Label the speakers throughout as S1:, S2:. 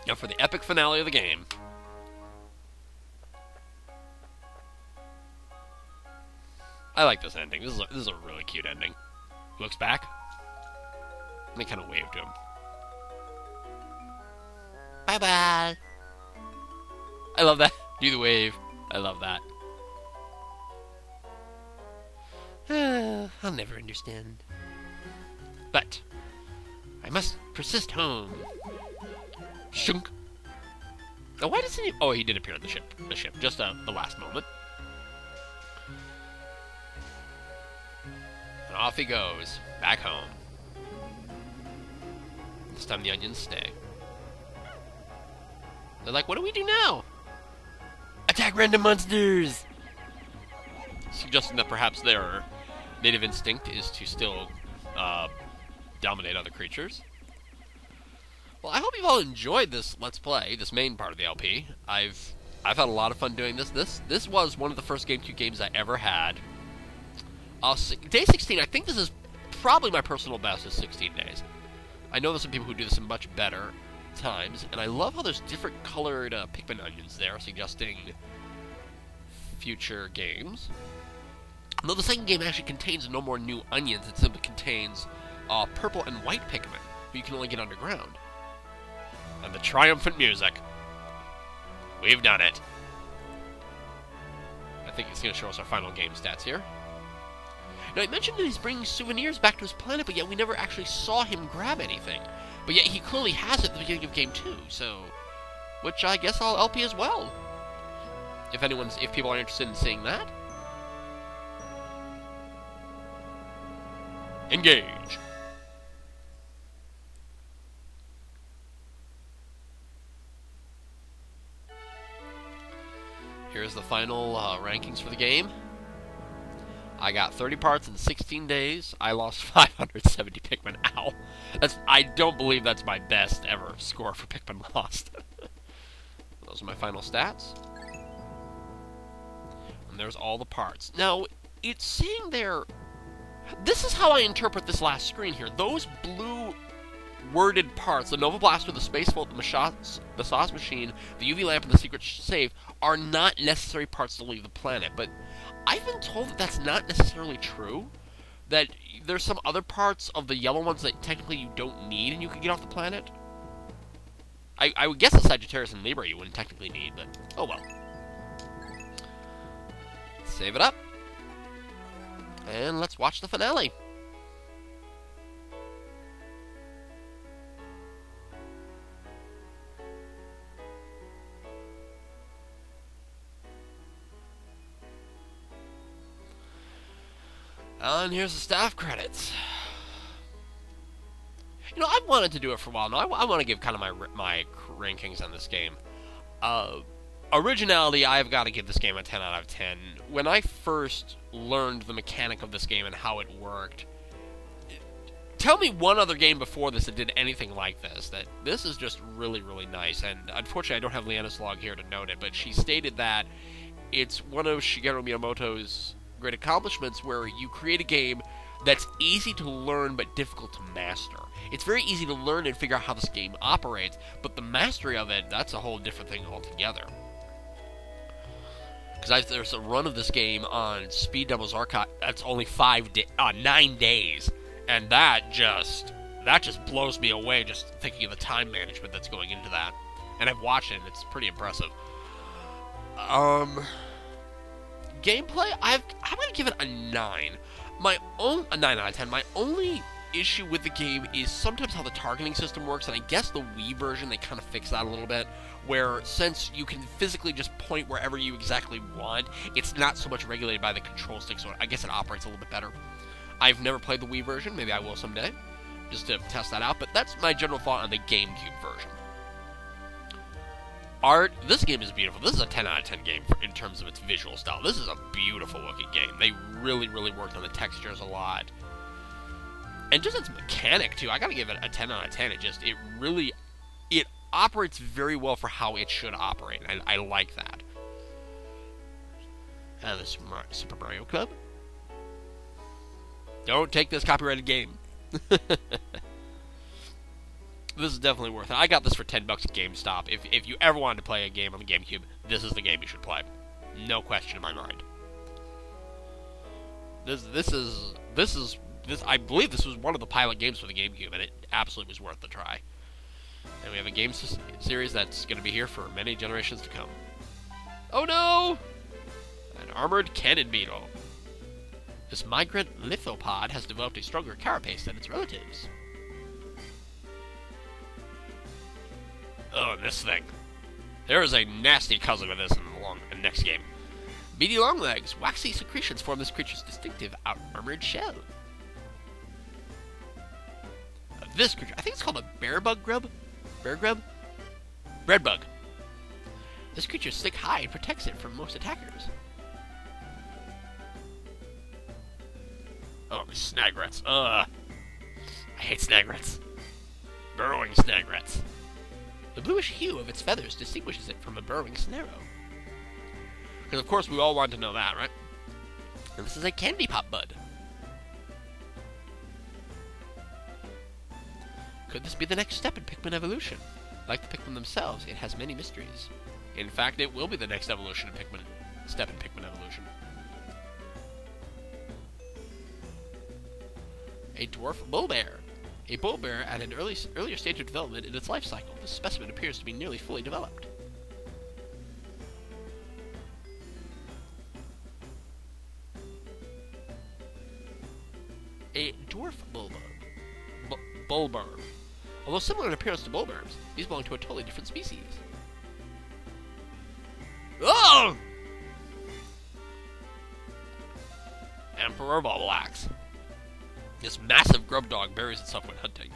S1: Now for the epic finale of the game. I like this ending. This is a really cute ending. He looks back, and they kind of wave to him. Bye-bye. I love that. Do the wave. I love that. I'll never understand. But I must persist home. Shunk. Now, why doesn't he... Oh, he did appear on the ship. Just the last moment. And off he goes. Back home. This time the onions stay. They're like, what do we do now? Attack random monsters! Suggesting that perhaps their native instinct is to still dominate other creatures. Well, I hope you've all enjoyed this Let's Play, this main part of the LP. I've had a lot of fun doing this. This was one of the first GameCube games I ever had. Day 16, I think this is probably my personal best, is 16 days. I know there's some people who do this in much better times, and I love how there's different colored Pikmin onions there, suggesting future games. Though the second game actually contains no more new onions, it simply contains purple and white Pikmin, who you can only get underground. And the triumphant music. We've done it. I think it's going to show us our final game stats here. Now, he mentioned that he's bringing souvenirs back to his planet, but yet we never actually saw him grab anything. But yet he clearly has it at the beginning of Game 2, so... Which I guess I'll LP as well. If people are interested in seeing that. Engage. Here's the final rankings for the game. I got 30 parts in 16 days. I lost 570 Pikmin. Ow. I don't believe that's my best ever score for Pikmin lost. Those are my final stats. And there's all the parts. Now, it's saying there... This is how I interpret this last screen here. Those blue worded parts, the Nova Blaster, the Space Volt, the Sauce Machine, the UV Lamp, and the Secret Safe, are not necessary parts to leave the planet. But I've been told that that's not necessarily true. That there's some other parts of the yellow ones that technically you don't need and you can get off the planet. I would guess the Sagittarius and Libra you wouldn't technically need, but oh well. Save it up. And let's watch the finale. And here's the staff credits. You know, I've wanted to do it for a while now. I want to give kind of my rankings on this game. Originality, I've got to give this game a 10 out of 10. When I first learned the mechanic of this game and how it worked, tell me one other game before this that did anything like this. That this is just really, really nice. And unfortunately, I don't have Leanna's log here to note it, but she stated that it's one of Shigeru Miyamoto's great accomplishments where you create a game that's easy to learn but difficult to master. It's very easy to learn and figure out how this game operates, but the mastery of it, that's a whole different thing altogether. Because there's a run of this game on Speed Demo's Archive that's only 9 days, and that just blows me away just thinking of the time management that's going into that. And I've watched it, and it's pretty impressive. Gameplay, I'm gonna give it a 9. A 9 out of 10. My only issue with the game is sometimes how the targeting system works, and I guess the Wii version, they kind of fix that a little bit, where since you can physically just point wherever you exactly want, it's not so much regulated by the control stick, so I guess it operates a little bit better. I've never played the Wii version, maybe I will someday, just to test that out, but that's my general thought on the GameCube version. Art, this game is beautiful. This is a 10 out of 10 game in terms of its visual style. This is a beautiful looking game. They really, really worked on the textures a lot. And just its mechanic, too. I gotta give it a 10 out of 10. It operates very well for how it should operate. And I like that. And the Super Mario Club. Don't take this copyrighted game. This is definitely worth it. I got this for $10 at GameStop. If you ever wanted to play a game on the GameCube, this is the game you should play. No question in my mind. I believe this was one of the pilot games for the GameCube, and it absolutely was worth the try. And we have a game series that's going to be here for many generations to come. Oh no! An armored cannon beetle. This migrant lithopod has developed a stronger carapace than its relatives. Oh, and this thing. There is a nasty cousin of this in the next game. Beady longlegs. Waxy secretions form this creature's distinctive armored shell. This creature, I think it's called a bear grub? Bread bug. This creature's thick hide protects it from most attackers. Oh, the snagrets. I hate snagrets. Burrowing snagrets. The bluish hue of its feathers distinguishes it from a burrowing snarrow. Because, of course, we all want to know that, right? And this is a candy pop bud. Could this be the next step in Pikmin evolution? Like the Pikmin themselves, it has many mysteries. In fact, it will be the next step in Pikmin evolution. A dwarf bull bear. A bull bear at an earlier stage of development in its life cycle. This specimen appears to be nearly fully developed. A dwarf bullworm. Although similar in appearance to bullworms, these belong to a totally different species. Oh! Emperor Bubbleaxe. This massive grub dog buries itself when hunting.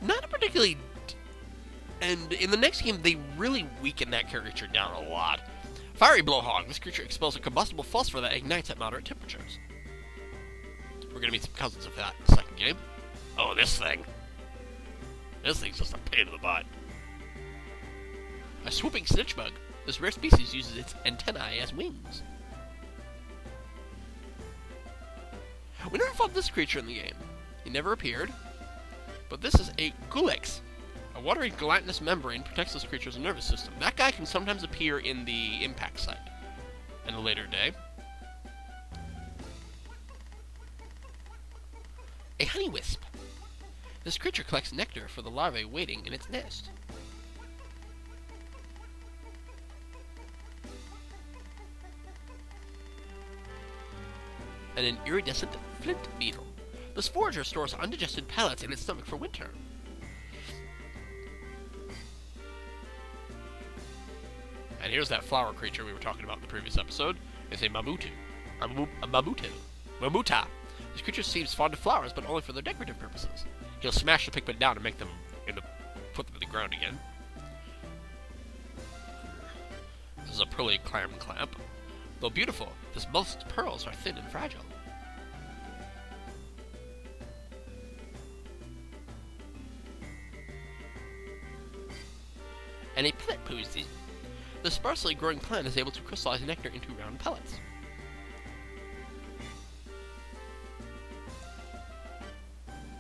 S1: Not a particularly... And in the next game, they really weaken that creature down a lot. Fiery Blowhog. This creature expels a combustible phosphor that ignites at moderate temperatures. We're gonna meet some cousins of that in the second game. Oh, this thing. This thing's just a pain in the butt. A swooping snitch bug. This rare species uses its antennae as wings. We never fought this creature in the game. He never appeared. But this is a Gulex. A watery gelatinous membrane protects this creature's nervous system. That guy can sometimes appear in the impact site in a later day. A honey wisp. This creature collects nectar for the larvae waiting in its nest. And an iridescent flint beetle. This forager stores undigested pellets in its stomach for winter. And here's that flower creature we were talking about in the previous episode. It's a Mamutu. Mamuta. This creature seems fond of flowers, but only for their decorative purposes. He'll smash the Pikmin down and make them put them in the ground again. This is a pearly clamp. Though beautiful, this most pearls are thin and fragile. And a pellet poozy. The sparsely growing plant is able to crystallize nectar into round pellets.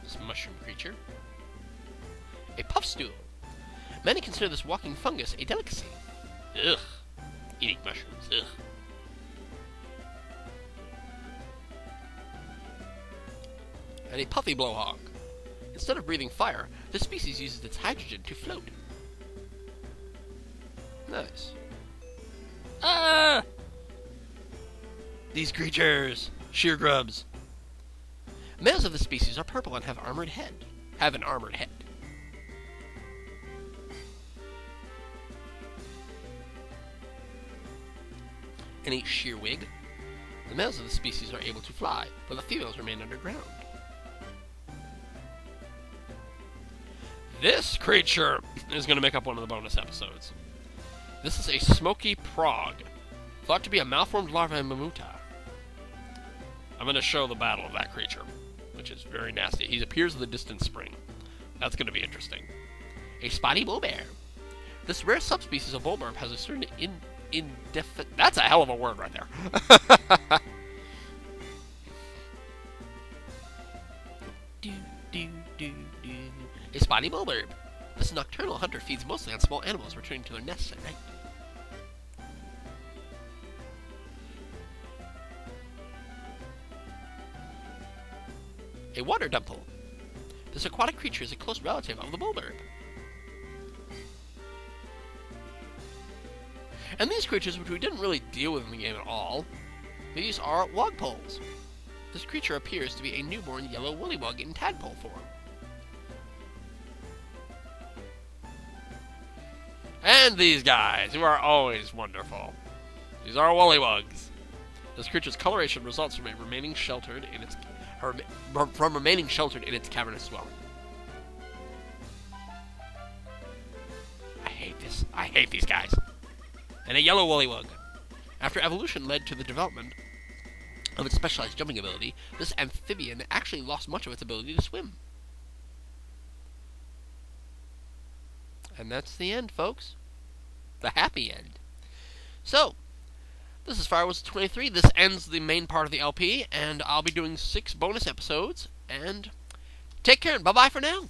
S1: This mushroom creature. A puffstool. Many consider this walking fungus a delicacy. Ugh. Eating mushrooms. Ugh. And a puffy blowhog. Instead of breathing fire, this species uses its hydrogen to float. Nice. Ah! These creatures! Sheer grubs. Males of the species are purple and have an armored head. And a shearwig. The males of the species are able to fly, but the females remain underground. This creature is going to make up one of the bonus episodes. This is a smoky prog, thought to be a malformed larva in Mamuta. I'm going to show the battle of that creature, which is very nasty. He appears in the distant spring. That's going to be interesting. A spotty bullbear. This rare subspecies of bullbear has a certain indefinite... That's a hell of a word right there. Do, do, do, do. A spotty bulbarb. This nocturnal hunter feeds mostly on small animals returning to their nests at night. A water dumple. This aquatic creature is a close relative of the bulbarb. And these creatures, which we didn't really deal with in the game at all, these are wogpoles. This creature appears to be a newborn yellow woolywug in tadpole form. And these guys, who are always wonderful. These are woollywogs. This creature's coloration results from remaining sheltered in its cavernous dwelling. I hate this. I hate these guys. And a yellow woolywug. After evolution led to the development of its specialized jumping ability, this amphibian actually lost much of its ability to swim. And that's the end, folks. The happy end. So, this is Firewoods 23. This ends the main part of the LP, and I'll be doing 6 bonus episodes. And take care, and bye-bye for now.